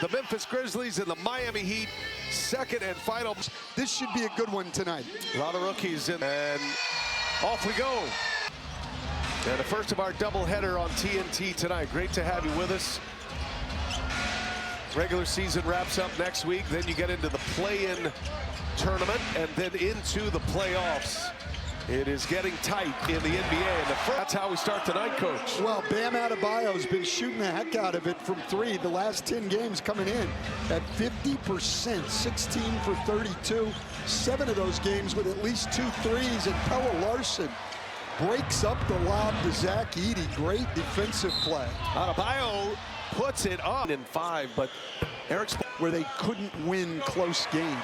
The Memphis Grizzlies and the Miami Heat, second and final. This should be a good one tonight. A lot of rookies in, and off we go. And the first of our doubleheader on TNT tonight. Great to have you with us. Regular season wraps up next week. Then you get into the play-in tournament and then into the playoffs. It is getting tight in the NBA. And that's how we start tonight, Coach. Well, Bam Adebayo's been shooting the heck out of it from three the last 10 games coming in at 50%, 16 for 32. 7 of those games with at least 2 threes. And Pelle Larsson breaks up the lob to Zach Edey. Great defensive play. Adebayo puts it on in 5, but Eric where they couldn't win close games.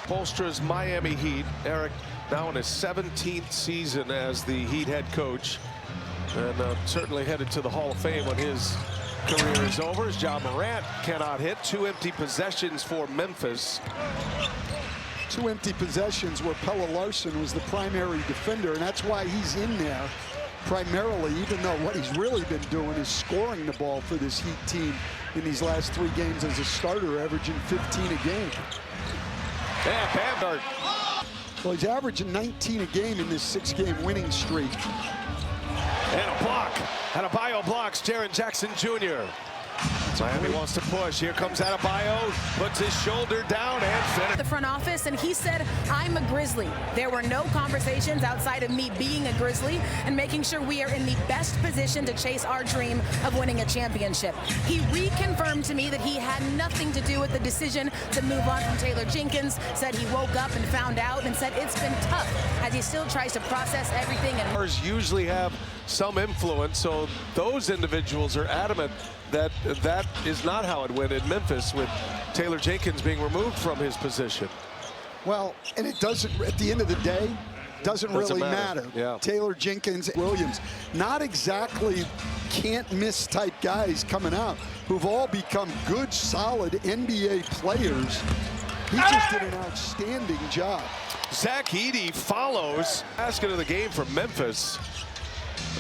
Spoelstra's Miami Heat. Eric now in his 17th season as the Heat head coach, and certainly headed to the Hall of Fame when his career is over. As Ja Morant cannot hit. 2 empty possessions for Memphis. 2 empty possessions where Pelle Larsson was the primary defender, and that's why he's in there primarily, even though what he's really been doing is scoring the ball for this Heat team in these last 3 games as a starter, averaging 15 a game. Yeah, Bam dart. Well, he's averaging 19 a game in this 6-game winning streak. And a block. Adebayo blocks Jaren Jackson Jr. Miami wants to push. Here comes Adebayo, puts his shoulder down and finishes. The front office, and he said, I'm a Grizzly. There were no conversations outside of me being a Grizzly and making sure we are in the best position to chase our dream of winning a championship. He reconfirmed to me that he had nothing to do with the decision to move on from Taylor Jenkins, said he woke up and found out, and said it's been tough as he still tries to process everything. And usually have some influence, so those individuals are adamant that that is not how it went in Memphis, with Taylor Jenkins being removed from his position. Well, and it doesn't, at the end of the day, doesn't really matter. Yeah. Taylor Jenkins, Williams, not exactly can't miss type guys coming out who've all become good, solid NBA players. He just did an outstanding job. Zach Edey follows. Basket of the game for Memphis.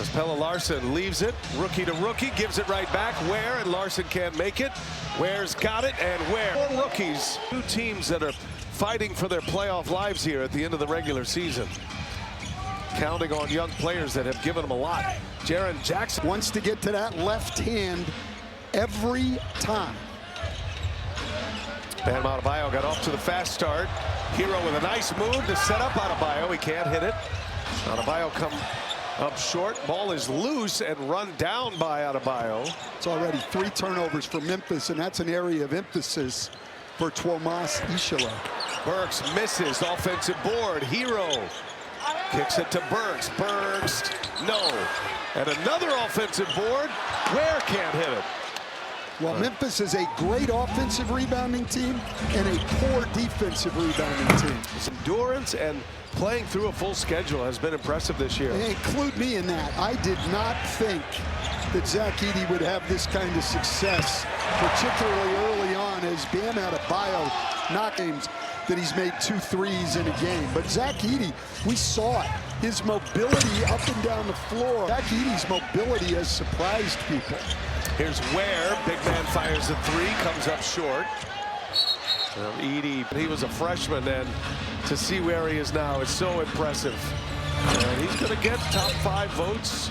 As Pelle Larsson leaves it, rookie to rookie, gives it right back. Ware, and Larsson can't make it. Ware's got it, and Ware. 4 rookies. 2 teams that are fighting for their playoff lives here at the end of the regular season. Counting on young players that have given them a lot. Jaren Jackson wants to get to that left hand every time. Bam Adebayo got off to the fast start. Hero with a nice move to set up Adebayo. He can't hit it. Adebayo come up short. Ball is loose and run down by Adebayo. It's already 3 turnovers for Memphis, and that's an area of emphasis for Tomas Ishala. Burks misses. Offensive board. Hero kicks it to Burks. Burks, no. And another offensive board. Ware can't hit it. Well, Memphis is a great offensive rebounding team and a poor defensive rebounding team. Endurance and playing through a full schedule has been impressive this year. And include me in that. I did not think that Zach Edey would have this kind of success, particularly early on, as Bam Adebayo knocked games that he's made 2 threes in a game. But Zach Edey, we saw it. His mobility up and down the floor. Zach Edey's mobility has surprised people. Here's Ware. Big man fires a 3, comes up short. Edey, he was a freshman, and to see where he is now is so impressive. And he's going to get top 5 votes.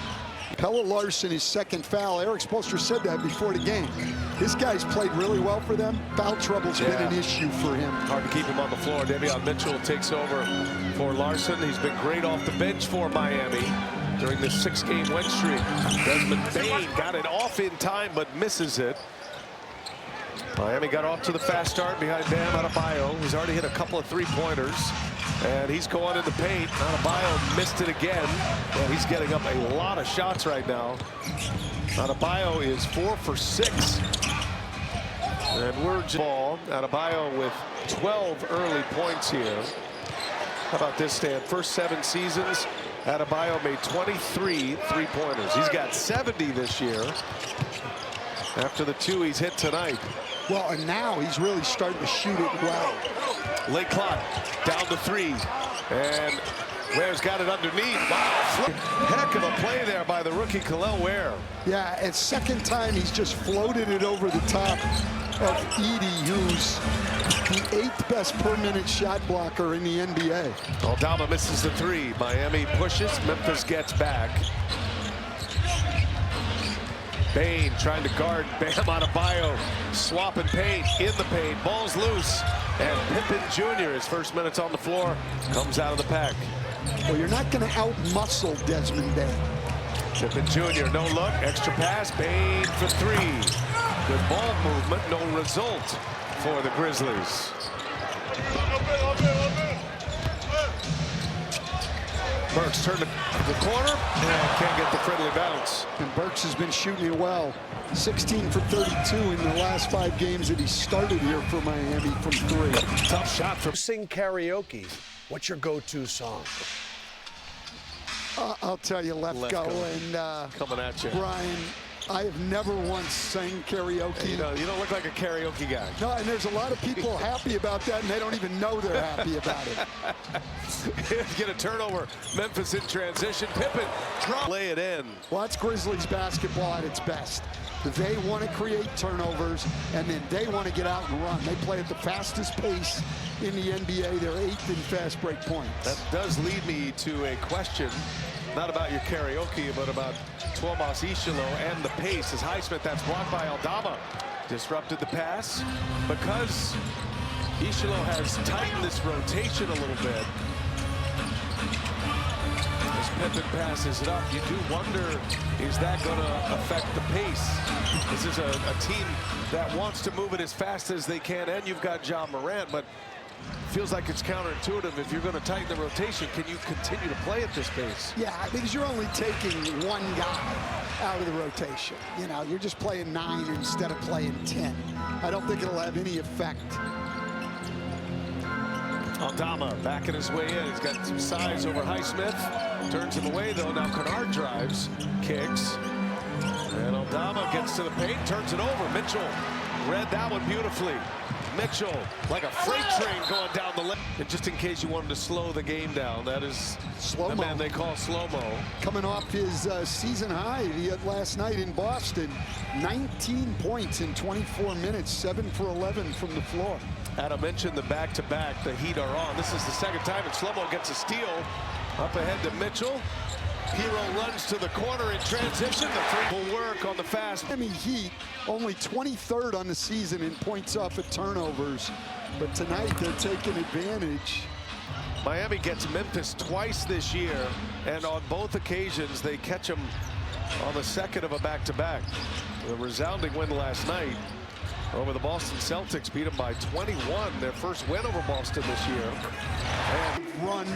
Pelle Larsson, his 2nd foul. Eric Spoelstra said that before the game. This guy's played really well for them. Foul trouble's been an issue for him. Hard to keep him on the floor. Davion Mitchell takes over for Larsson. He's been great off the bench for Miami during this 6-game win streak. Desmond Bane got it off in time, but misses it. Miami got off to the fast start behind Bam Adebayo. He's already hit a couple of 3-pointers, and he's going in the paint. Adebayo missed it again. Well, he's getting up a lot of shots right now. Adebayo is 4 for 6. And we're ball. Adebayo with 12 early points here. How about this, Stan? First 7 seasons, Adebayo made 23 3-pointers. He's got 70 this year after the 2 he's hit tonight. Well, and now he's really starting to shoot it well. Late clock, down to 3. And Ware's got it underneath. Wow, heck of a play there by the rookie Kel'el Ware. Yeah, and 2nd time he's just floated it over the top of Edey, who's the 8th best per minute shot blocker in the NBA. Aldama misses the three. Miami pushes. Memphis gets back. Bane trying to guard Bam Adebayo, swapping paint in the paint. Ball's loose, and Pippen Jr., his first minutes on the floor, comes out of the pack. Well, you're not going to out-muscle Desmond Bane. Pippen Jr., no look, extra pass, Bane for three. Good ball movement, no result for the Grizzlies. Burks turned to the corner and can't get the friendly bounce. And Burks has been shooting it well. 16 for 32 in the last 5 games that he started here for Miami from 3. Tough shot for. Sing karaoke. What's your go-to song? I'll tell you, Left Go and coming at you. Brian, I have never once sang karaoke. You don't look like a karaoke guy. No, and there's a lot of people happy about that, and they don't even know they're happy about it. Get a turnover. Memphis in transition. Pippen lay it in. Well, that's Grizzlies basketball at its best. They want to create turnovers, and then they want to get out and run. They play at the fastest pace in the NBA. They're 8th in fast break points. That does lead me to a question, not about your karaoke, but about Tuomas Ishilo and the pace. As Highsmith, that's blocked by Aldama. Disrupted the pass because Ishilo has tightened this rotation a little bit. As Pippen passes it up, you do wonder, is that going to affect the pace? This is a team that wants to move it as fast as they can, and you've got Ja Morant, but feels like it's counterintuitive. If you're going to tighten the rotation, can you continue to play at this pace? Yeah, because you're only taking one guy out of the rotation. You know, you're just playing 9 instead of playing 10. I don't think it'll have any effect. Aldama backing his way in. He's got some size over Highsmith. Turns him away, though. Now Kennard drives, kicks. And Aldama gets to the paint, turns it over. Mitchell read that one beautifully. Mitchell, like a freight train going down the lane. And just in case you wanted to slow the game down, that is the man they call slow-mo. Coming off his season high last night in Boston. 19 points in 24 minutes, 7 for 11 from the floor. Adam mentioned the back-to-back. The Heat are on. This is the second time, and slow-mo gets a steal. Up ahead to Mitchell. Hero runs to the corner in transition. The three will work on the fast. Miami Heat only 23rd on the season in points off of turnovers, but tonight they're taking advantage. Miami gets Memphis twice this year, and on both occasions they catch them on the second of a back-to-back. A resounding win last night over the Boston Celtics, beat them by 21, their first win over Boston this year. And run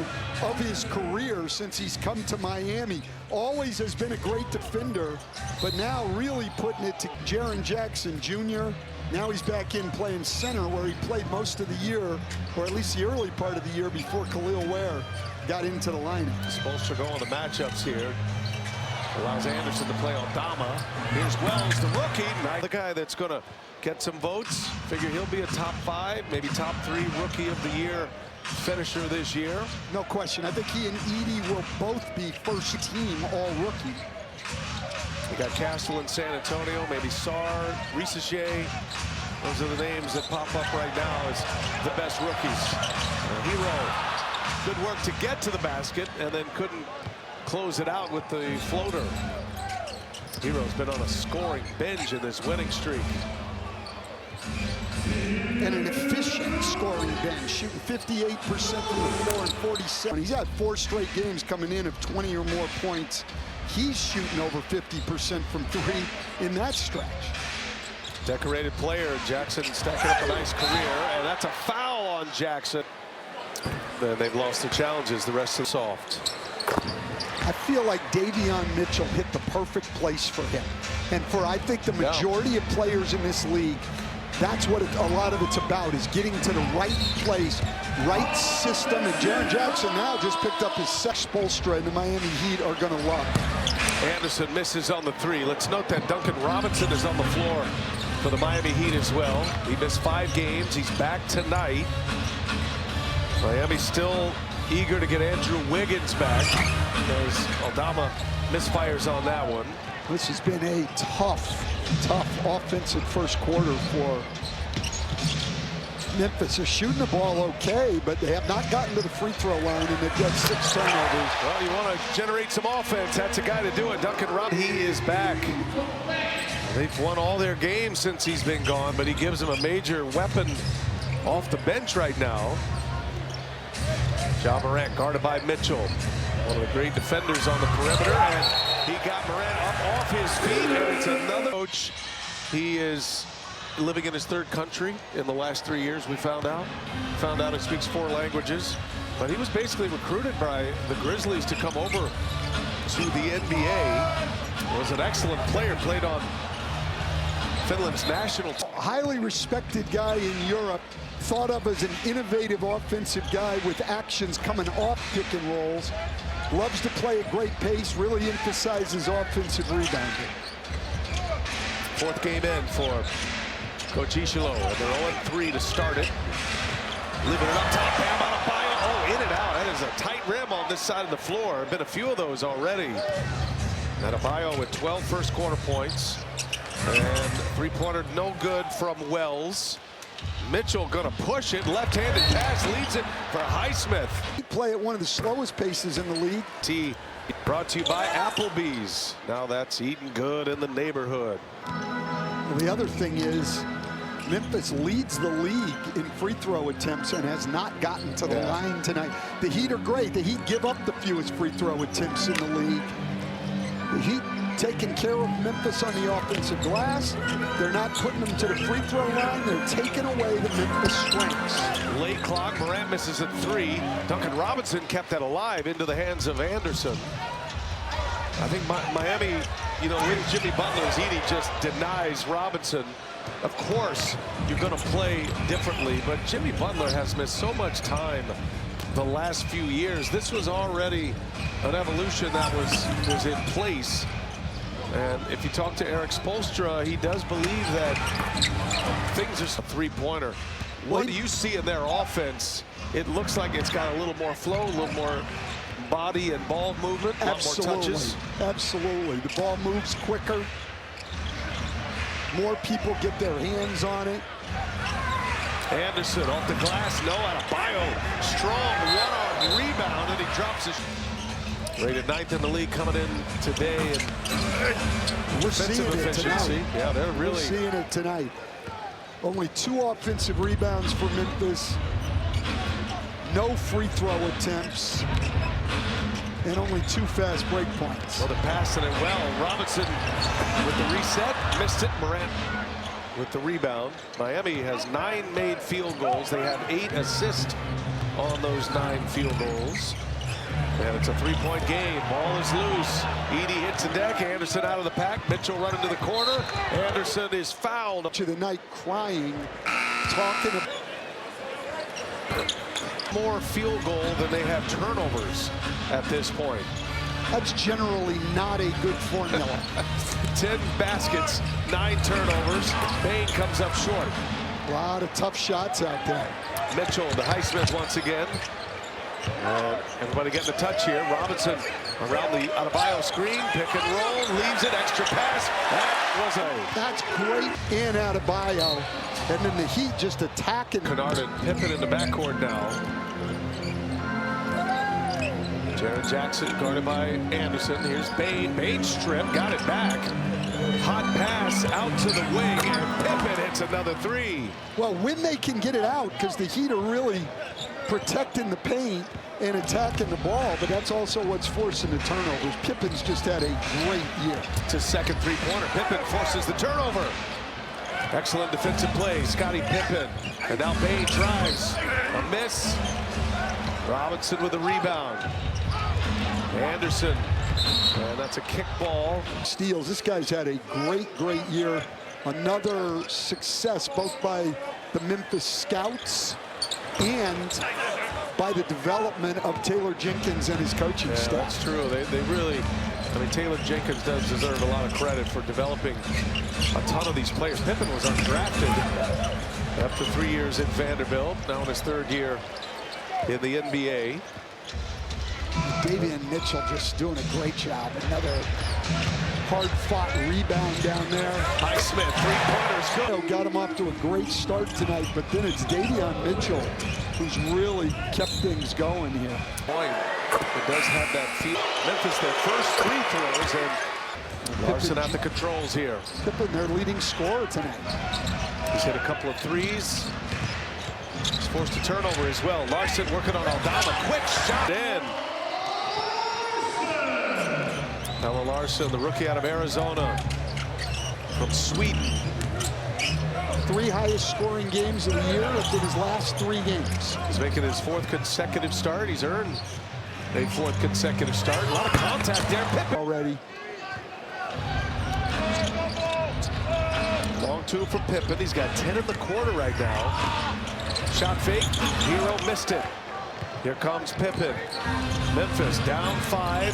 of his career since he's come to Miami. Always has been a great defender, but now really putting it to Jaren Jackson Jr. Now he's back in playing center where he played most of the year, or at least the early part of the year before Khalil Ware got into the lineup. Spoelstra going the matchups here. Allows Anderson to play Aldama. Here's Wells, the rookie. The guy that's going to get some votes. Figure he'll be a top 5, maybe top 3 rookie of the year finisher this year. No question. I think he and Edey will both be first team all rookie. We got Castle in San Antonio, maybe Sarr, Risager. Those are the names that pop up right now as the best rookies. Hero, good work to get to the basket and then couldn't close it out with the floater. Hero's been on a scoring binge in this winning streak. And an efficient scoring bench, shooting 58% from the floor and 47. He's had 4 straight games coming in of 20 or more points. He's shooting over 50% from 3 in that stretch. Decorated player, Jackson stacking up a nice career, and that's a foul on Jackson. Then they've lost the challenges, the rest is soft. I feel like Davion Mitchell hit the perfect place for him. And for, I think, the majority of players in this league, that's what a lot of it's about, is getting to the right place, right system. And Jaren Jackson now just picked up his Spoelstra, and the Miami Heat are going to love. Anderson misses on the 3. Let's note that Duncan Robinson is on the floor for the Miami Heat as well. He missed 5 games. He's back tonight. Miami still eager to get Andrew Wiggins back because Aldama misfires on that one. This has been a tough offensive first quarter for Memphis are shooting the ball okay, but they have not gotten to the free throw line, and they've got 6 turnovers. Well, you want to generate some offense. That's a guy to do it. Duncan Robinson, he is back. They've won all their games since he's been gone, but he gives them a major weapon off the bench right now. Ja Morant guarded by Mitchell, one of the great defenders on the perimeter, and he got Morant up off his feet, and it's another coach. He is living in his 3rd country in the last 3 years, we found out. He speaks 4 languages, but he was basically recruited by the Grizzlies to come over to the NBA. Was an excellent player, played on Finland's national team. Highly respected guy in Europe, thought of as an innovative offensive guy with actions coming off pick and rolls. Loves to play at great pace, really emphasizes offensive rebounding. 4th game in for Coach Ishilo. They're 0-3 to start it. Leaving it up top, Bam Adebayo. Oh, in and out. That is a tight rim on this side of the floor. Been a few of those already. Adebayo with 12 first quarter points. And 3-pointer no good from Wells. Mitchell gonna push it. Left-handed pass leads it for Highsmith. He play at one of the slowest paces in the league. T brought to you by Applebee's. Now that's eating good in the neighborhood. Well, the other thing is, Memphis leads the league in free throw attempts and has not gotten to the line tonight. The Heat are great. The Heat give up the fewest free throw attempts in the league. The Heat taking care of Memphis on the offensive glass. They're not putting them to the free throw line. They're taking away the Memphis strengths. Late clock, Morant misses at 3. Duncan Robinson kept that alive into the hands of Anderson. I think Miami, you know, with Jimmy Butler's eating just denies Robinson. Of course, you're going to play differently, but Jimmy Butler has missed so much time the last few years. This was already an evolution that was in place. And if you talk to Eric Spoelstra, he does believe that things are a 3-pointer. What do you see in their offense? It looks like it's got a little more flow, a little more body and ball movement, a lot more touches. Absolutely. The ball moves quicker. More people get their hands on it. Anderson off the glass, no, Adebayo. Strong one-arm rebound, and he drops his... Rated 9th in the league coming in today. And we're seeing it tonight. Yeah, they're really... We're seeing it tonight. Only 2 offensive rebounds for Memphis. No free throw attempts. And only 2 fast break points. Well, they're passing it well. Robinson with the reset, missed it. Morant with the rebound. Miami has 9 made field goals. They have 8 assists on those 9 field goals. And it's a 3-point game. Ball is loose. Edey hits the deck. Anderson out of the pack. Mitchell running to the corner. Anderson is fouled. To the night crying, talking about more field goal than they have turnovers at this point. That's generally not a good formula. 10 baskets, 9 turnovers. Bain comes up short. A lot of tough shots out there. Mitchell to Highsmith once again. Everybody getting a touch here. Robinson around the Adebayo screen, pick and roll, leaves it, extra pass. That's great in Adebayo. And then the Heat just attacking. Kennard and Pippen in the backcourt now. Jaren Jackson guarded by Anderson. Here's Bain. Bain strip, got it back. Hot pass out to the wing, and Pippen hits another 3. Well, when they can get it out, because the Heat are really protecting the paint and attacking the ball, but that's also what's forcing the turnovers. Pippen's just had a great year. It's his second 3-pointer. Pippen forces the turnover. Excellent defensive play, Scottie Pippen. And now Bain drives. A miss. Robinson with a rebound. Anderson. And that's a kick ball. Steals. This guy's had a great year. Another success both by the Memphis scouts and by the development of Taylor Jenkins and his coaching staff. That's true. They really, I mean, Taylor Jenkins does deserve a lot of credit for developing a ton of these players. Pippen was undrafted after 3 years at Vanderbilt, now in his 3rd year in the NBA. Davion Mitchell just doing a great job. Another hard-fought rebound down there. Highsmith, three-pointers, good. Got him off to a great start tonight, but then it's Davion Mitchell who's really kept things going here. Point. It does have that feel. Memphis, their first free throws, and Larson at the controls here. Pippen, their leading scorer tonight. He's hit a couple of threes. He's forced a turnover as well. Larson working on Aldama. Quick shot in. Pelle Larsson, the rookie out of Arizona from Sweden. 3 highest scoring games of the year have been his last 3 games. He's making his 4th consecutive start. He's earned a 4th consecutive start. A lot of contact there. Pippen Already. Long 2 for Pippen. He's got 10 in the quarter right now. Shot fake. Hero missed it. Here comes Pippen. Memphis down 5.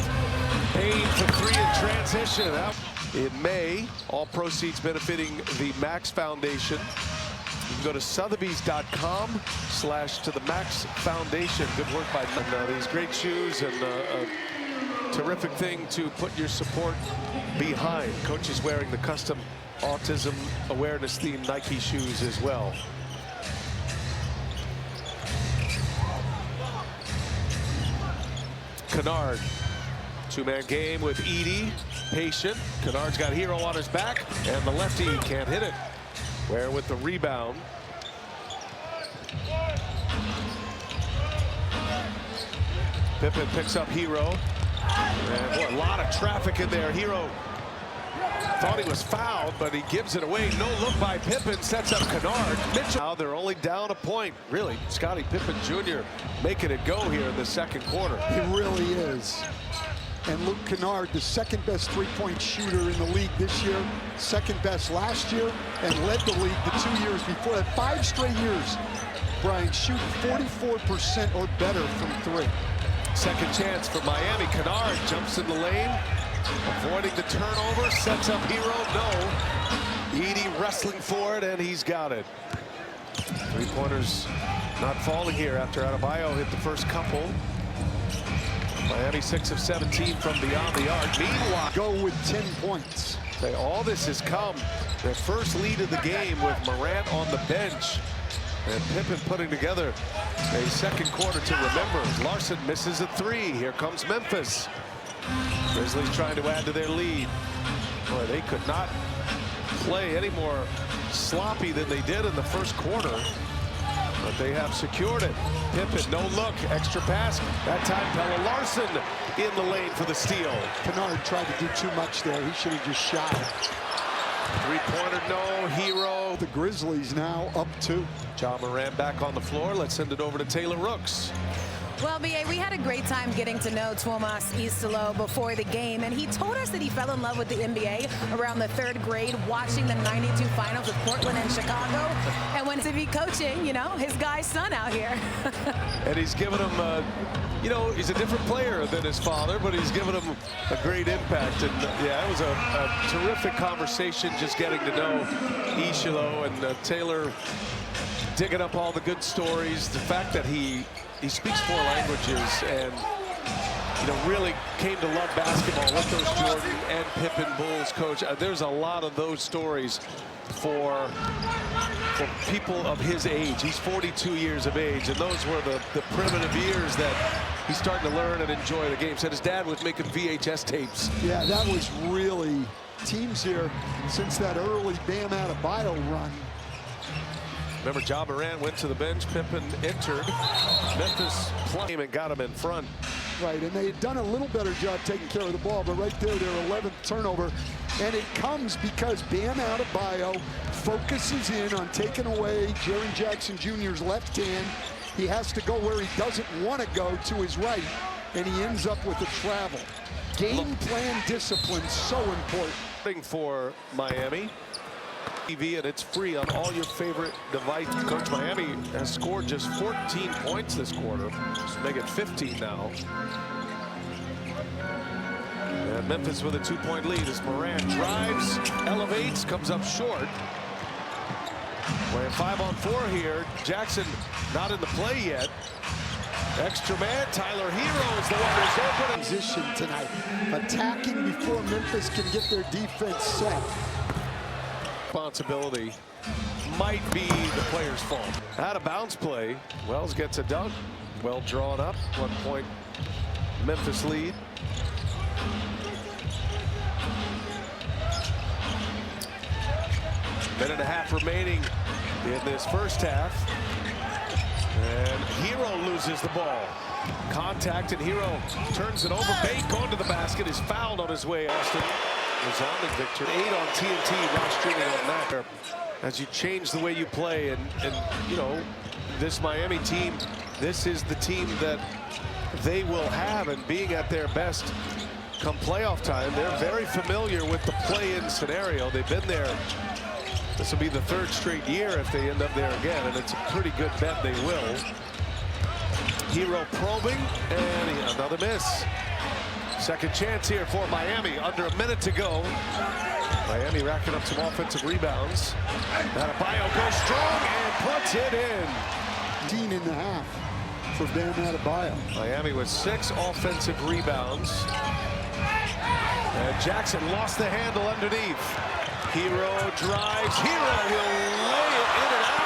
Payne for 3 in transition. In May, all proceeds benefiting the Max Foundation. You can go to Sotheby's.com/to the Max Foundation. Good work by these great shoes, and a terrific thing to put your support behind. Coach is wearing the custom autism awareness themed Nike shoes as well. Kennard. 2-man game with Edey. Patient. Kennard's got Hero on his back, and the lefty can't hit it. Ware with the rebound. Pippen picks up Hero. And boy, a lot of traffic in there. Hero thought he was fouled, but he gives it away. No look by Pippen, sets up Kennard. Mitchell. Now they're only down a point. Really, Scottie Pippen Jr. making it go here in the 2nd quarter. He really is. And Luke Kennard, the 2nd best three-point shooter in the league this year, 2nd best last year, and led the league the 2 years before that. 5 straight years, Brian, shooting 44% or better from 3. Second chance for Miami. Kennard jumps in the lane, avoiding the turnover, sets up Hero. No. Edey wrestling for it, and he's got it. 3-pointers not falling here after Adebayo hit the first couple. Miami 6 of 17 from beyond the arc. Meanwhile, go with 10 points. Say all this has come. Their first lead of the game with Morant on the bench. And Pippen putting together a 2nd quarter to remember. Larson misses a 3. Here comes Memphis. Grizzlies trying to add to their lead. Boy, they could not play any more sloppy than they did in the 1st quarter. But they have secured it. Pippen, no look, extra pass. That time, Pelle Larsson in the lane for the steal. Kennard tried to do too much there. He should have just shot it. 3-pointer, no. Hero. The Grizzlies now up 2. Ja Morant back on the floor. Let's send it over to Taylor Rooks. Well, B.A., we had a great time getting to know Tuomas Isalo before the game, and he told us that he fell in love with the NBA around the 3rd grade, watching the '92 finals with Portland and Chicago, and went to be coaching, you know, his guy's son out here. And he's given him, you know, he's a different player than his father, but he's given him a great impact. And yeah, it was a terrific conversation just getting to know Isalo, and Taylor digging up all the good stories. The fact that he speaks 4 languages, and you know, really came to love basketball with those Jordan and Pippen Bulls. Coach, there's a lot of those stories for people of his age. He's 42 years of age, and those were the primitive years that he's starting to learn and enjoy the game. Said his dad was making VHS tapes. Yeah, that was really teams here since that early Bam Adebayo run. Remember, Ja Morant went to the bench. Pippen entered. Memphis played and got him in front. Right, and they had done a little better job taking care of the ball, but right there, their 11th turnover. And it comes because Bam Adebayo focuses in on taking away Jaren Jackson Jr.'s left hand. He has to go where he doesn't want to go, to his right, and he ends up with a travel. Game plan discipline, so important. For Miami. TV, and it's free on all your favorite devices. Coach, Miami has scored just 14 points this quarter. So make it 15 now. And Memphis with a 2-point lead as Morant drives, elevates, comes up short. Playing 5-on-4 here. Jackson not in the play yet. Extra man, Tyler Hero is the one who's open. Position tonight, attacking before Memphis can get their defense set. Responsibility might be the player's fault. Out of bounds play. Wells gets a dunk. Well drawn up. 1 point Memphis lead. Minute and a half remaining in this first half. And Hero loses the ball. Contact, and Hero turns it over. Bate going to the basket, is fouled on his way. Austin, resounding victory. 8 on TNT, not streaming on that. As you change the way you play, and you know, this Miami team, this is the team that they will have, and being at their best come playoff time. They're very familiar with the play-in scenario. They've been there. This will be the 3rd straight year if they end up there again, and it's a pretty good bet they will. Hero probing, and another miss. Second chance here for Miami, under a minute to go. Miami racking up some offensive rebounds. Adebayo goes strong and puts it in. 18.5 for Bam Adebayo. Miami with 6 offensive rebounds. And Jackson lost the handle underneath. Hero drives. Hero will lay it in and out.